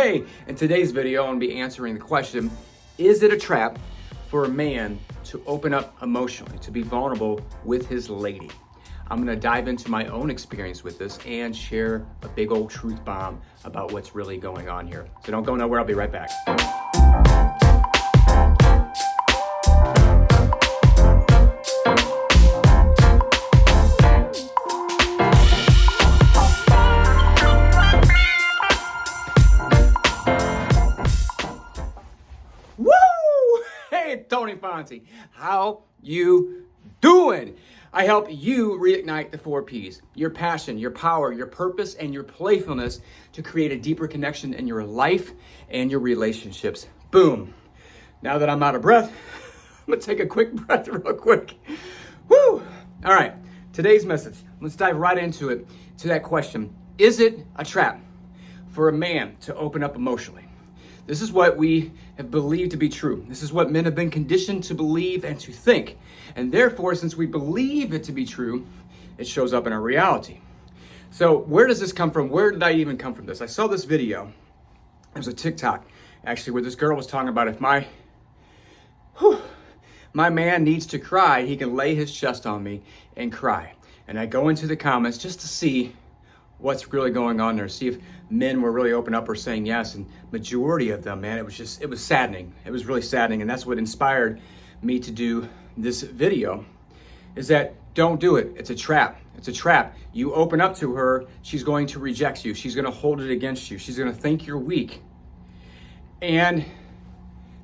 Hey, in today's video, I'm gonna be answering the question, is it a trap for a man to open up emotionally, to be vulnerable with his lady? I'm gonna dive into my own experience with this and share a big old truth bomb about what's really going on here. So don't go nowhere, I'll be right back. Tony Fonzie, how you doing? I help you reignite the 4 Ps, your passion, your power, your purpose, and your playfulness to create a deeper connection in your life and your relationships. Boom. Now that I'm out of breath, I'm gonna take a quick breath real quick. Woo! All right, today's message, let's dive right into it, to that question. Is it a trap for a man to open up emotionally? This is what we have believed to be true. This is what men have been conditioned to believe and to think. And therefore, since we believe it to be true, it shows up in our reality. So where does this come from? Where did I even come from this? I saw this video. It was a TikTok, actually, where this girl was talking about if my man needs to cry, he can lay his chest on me and cry. And I go into the comments just to see what's really going on there, see if men were really open up or saying yes, and majority of them, man, it was saddening. It was really saddening, and that's what inspired me to do this video, is that don't do it. It's a trap. It's a trap. You open up to her, she's going to reject you. She's going to hold it against you. She's going to think you're weak. And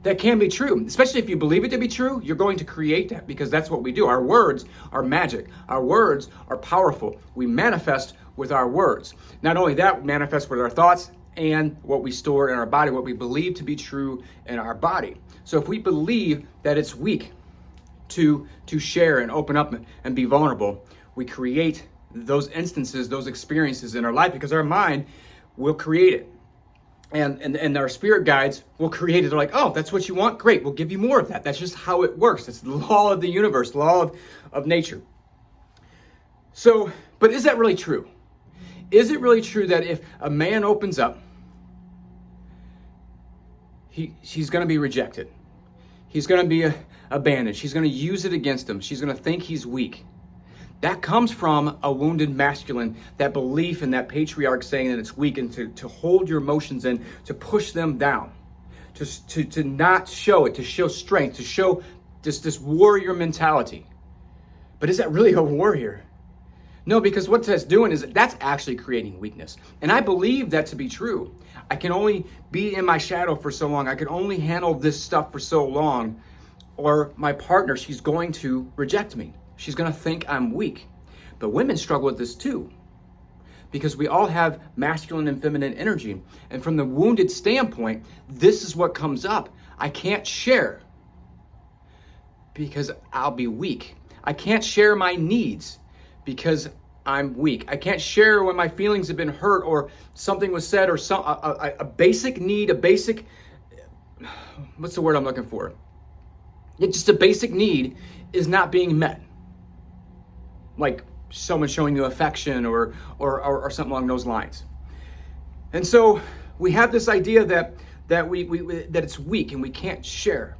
that can be true, especially if you believe it to be true. You're going to create that, because that's what we do. Our words are magic. Our words are powerful. We manifest with our words. Not only that, we manifest with our thoughts and what we store in our body, what we believe to be true in our body. So if we believe that it's weak to share and open up and be vulnerable, we create those instances, those experiences in our life, because our mind will create it. And our spirit guides will create it. They're like, oh, that's what you want? Great, we'll give you more of that. That's just how it works. It's the law of the universe, law of nature. So, but is that really true? Is it really true that if a man opens up, she's going to be rejected? He's going to be abandoned. She's going to use it against him. She's going to think he's weak. That comes from a wounded masculine, that belief in that patriarch saying that it's weak, and to hold your emotions in, to push them down, to not show it, to show strength, to show this warrior mentality. But is that really a warrior? No, because what that's doing is that's actually creating weakness. And I believe that to be true. I can only be in my shadow for so long. I can only handle this stuff for so long. Or my partner, she's going to reject me. She's going to think I'm weak. But women struggle with this too, because we all have masculine and feminine energy. And from the wounded standpoint, this is what comes up. I can't share because I'll be weak. I can't share my needs because I'm weak. I can't share when my feelings have been hurt or something was said, or a basic need, what's the word I'm looking for? It's just a basic need is not being met. Like someone showing you affection or something along those lines. And so we have this idea that it's weak and we can't share.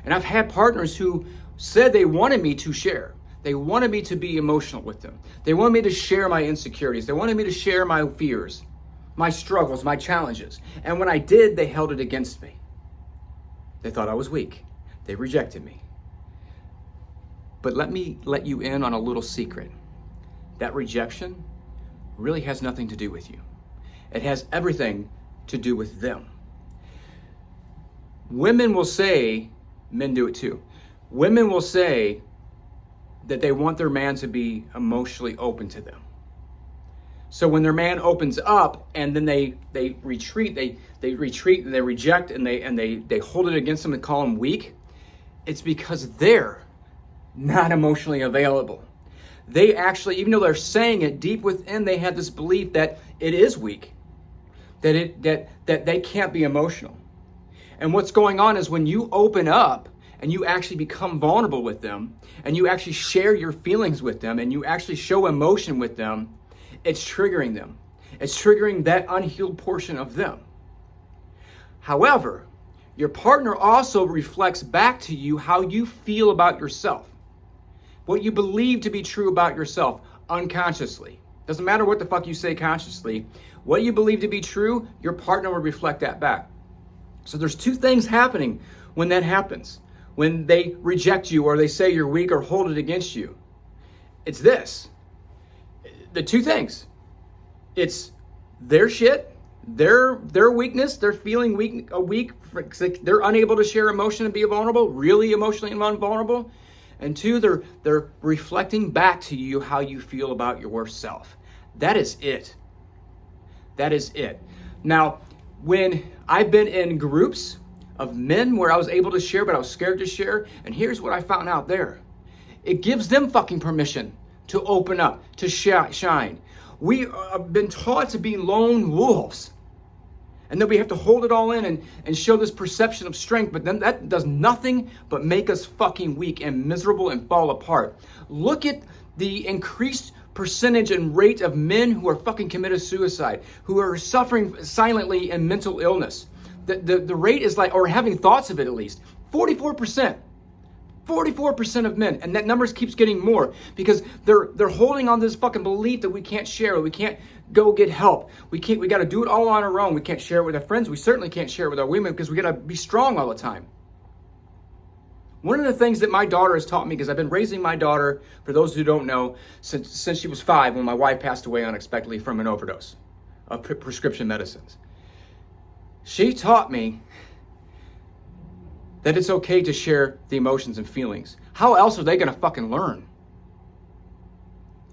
And I've had partners who said they wanted me to share. They wanted me to be emotional with them. They wanted me to share my insecurities. They wanted me to share my fears, my struggles, my challenges. And when I did, they held it against me. They thought I was weak. They rejected me. But let me let you in on a little secret. That rejection really has nothing to do with you. It has everything to do with them. Women will say, men do it too. Women will say that they want their man to be emotionally open to them. So when their man opens up and then they retreat, they retreat and they reject and they hold it against them and call them weak, it's because they're not emotionally available. They actually, even though they're saying it deep within, they have this belief that it is weak, that they can't be emotional. And what's going on is when you open up and you actually become vulnerable with them, and you actually share your feelings with them, and you actually show emotion with them, it's triggering them. It's triggering that unhealed portion of them. However, your partner also reflects back to you how you feel about yourself, what you believe to be true about yourself unconsciously. Doesn't matter what the fuck you say consciously. What you believe to be true, your partner will reflect that back. So there's two things happening when that happens. When they reject you or they say you're weak or hold it against you. It's this. The two things. It's their shit, their weakness, they're feeling weak, they're unable to share emotion and be vulnerable, really emotionally vulnerable. And two, they're reflecting back to you how you feel about yourself. That is it. That is it. Now, when I've been in groups of men where I was able to share, but I was scared to share, and here's what I found out there. It gives them fucking permission to open up, to shine. We have been taught to be lone wolves. And then we have to hold it all in and show this perception of strength, but then that does nothing but make us fucking weak and miserable and fall apart. Look at the increased percentage and rate of men who are fucking committed suicide, who are suffering silently in mental illness. The rate is like, or having thoughts of it at least, 44%. 44% of men, and that number keeps getting more because they're holding on to this fucking belief that we can't share, we can't go get help, we got to do it all on our own. We can't share it with our friends. We certainly can't share it with our women because we got to be strong all the time. One of the things that my daughter has taught me, because I've been raising my daughter, for those who don't know, since she was 5 when my wife passed away unexpectedly from an overdose of prescription medicines. She taught me that it's okay to share the emotions and feelings. How else are they gonna fucking learn?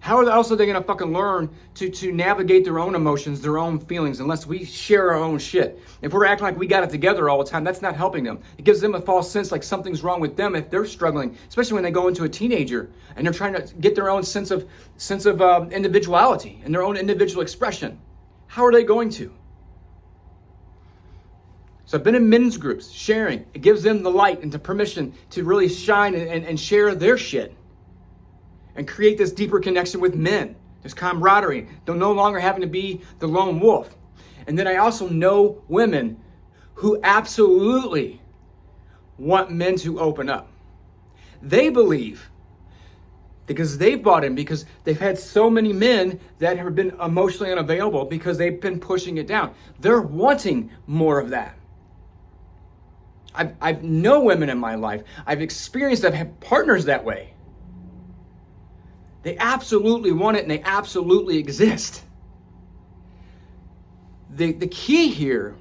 How else are they gonna fucking learn to navigate their own emotions, their own feelings, unless we share our own shit? If we're acting like we got it together all the time, that's not helping them. It gives them a false sense like something's wrong with them if they're struggling, especially when they go into a teenager and they're trying to get their own sense of individuality and their own individual expression. How are they going to? So I've been in men's groups, sharing. It gives them the light and the permission to really shine and share their shit. And create this deeper connection with men. This camaraderie. They're no longer having to be the lone wolf. And then I also know women who absolutely want men to open up. They believe, because they've bought in, because they've had so many men that have been emotionally unavailable because they've been pushing it down. They're wanting more of that. I've known women in my life. I've had partners that way. They absolutely want it and they absolutely exist. The key here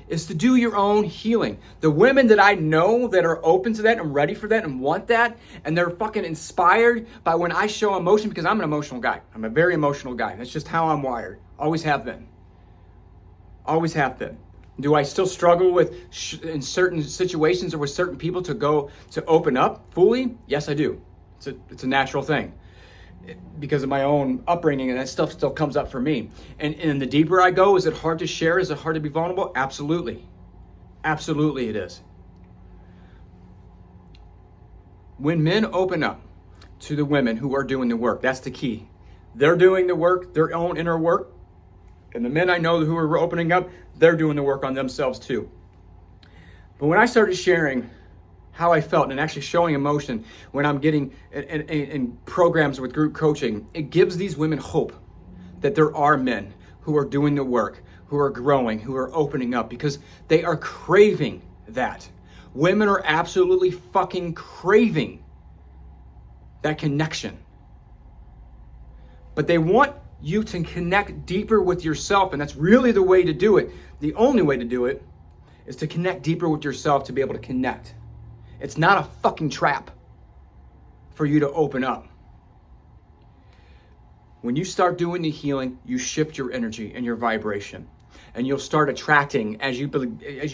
is to do your own healing. The women that I know that are open to that and ready for that and want that, and they're fucking inspired by when I show emotion, because I'm an emotional guy. I'm a very emotional guy. That's just how I'm wired. Always have been. Always have been. Do I still struggle with in certain situations or with certain people to open up fully? Yes, I do. It's a natural thing because of my own upbringing, and that stuff still comes up for me. And the deeper I go, is it hard to share? Is it hard to be vulnerable? Absolutely. Absolutely it is. When men open up to the women who are doing the work, that's the key. They're doing the work, their own inner work. And the men I know who are opening up, they're doing the work on themselves too. But when I started sharing how I felt and actually showing emotion when I'm getting in programs with group coaching, it gives these women hope that there are men who are doing the work, who are growing, who are opening up, because they are craving that. Women are absolutely fucking craving that connection. But they want you to connect deeper with yourself, and that's really the way to do it. The only way to do it is to connect deeper with yourself to be able to connect. It's not a fucking trap for you to open up. When you start doing the healing, you shift your energy and your vibration, and you'll start attracting as you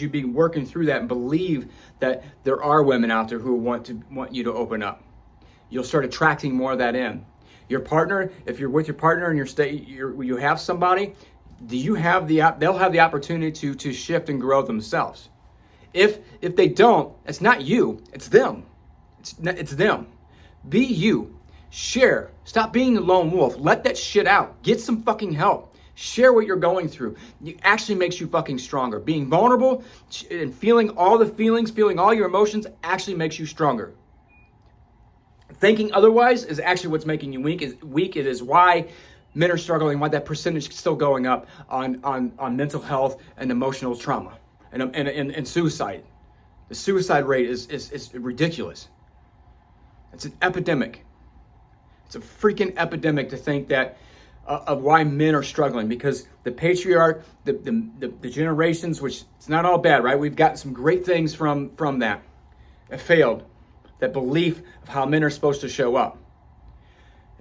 be working through that and believe that there are women out there who want you to open up. You'll start attracting more of that in. Your partner, if you're with your partner and you have somebody, they'll have the opportunity to shift and grow themselves. If they don't, it's not you, it's them. It's them. Be you. Share. Stop being the lone wolf. Let that shit out. Get some fucking help. Share what you're going through. It actually makes you fucking stronger. Being vulnerable and feeling all the feelings, feeling all your emotions actually makes you stronger. Thinking otherwise is actually what's making you weak. It is why men are struggling, why that percentage is still going up on mental health and emotional trauma and suicide. The suicide rate is ridiculous. It's an epidemic. It's a freaking epidemic to think that of why men are struggling, because the patriarch, the generations, which it's not all bad, right? We've got some great things from that. It failed. That belief of how men are supposed to show up.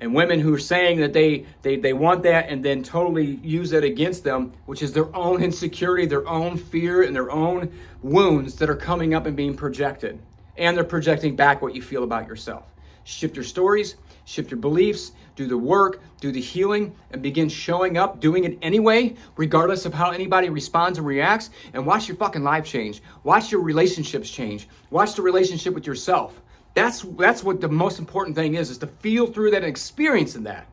And women who are saying that they want that and then totally use it against them, which is their own insecurity, their own fear, and their own wounds that are coming up and being projected. And they're projecting back what you feel about yourself. Shift your stories, shift your beliefs, do the work, do the healing, and begin showing up, doing it anyway, regardless of how anybody responds and reacts, and watch your fucking life change. Watch your relationships change. Watch the relationship with yourself. That's what the most important thing is to feel through that and experience in that.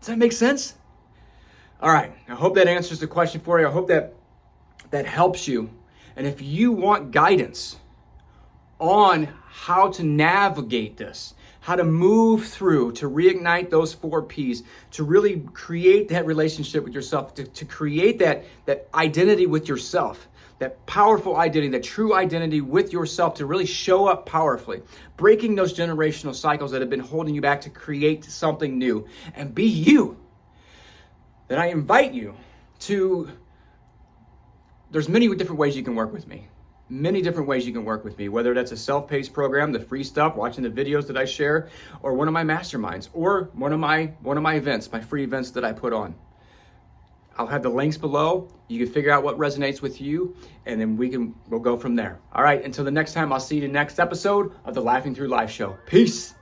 Does that make sense? All right, I hope that answers the question for you. I hope that helps you. And if you want guidance on how to navigate this, how to move through, to reignite those 4 Ps, to really create that relationship with yourself, to create that identity with yourself, that powerful identity, that true identity with yourself, to really show up powerfully, breaking those generational cycles that have been holding you back to create something new and be you, then I invite you to, there's many different ways you can work with me. Many different ways you can work with me, whether that's a self-paced program, the free stuff, watching the videos that I share, or one of my masterminds, or one of my events, my free events that I put on. I'll have the links below. You can figure out what resonates with you, and then we'll go from there. All right, until the next time, I'll see you in the next episode of the Laughing Through Life Show. Peace.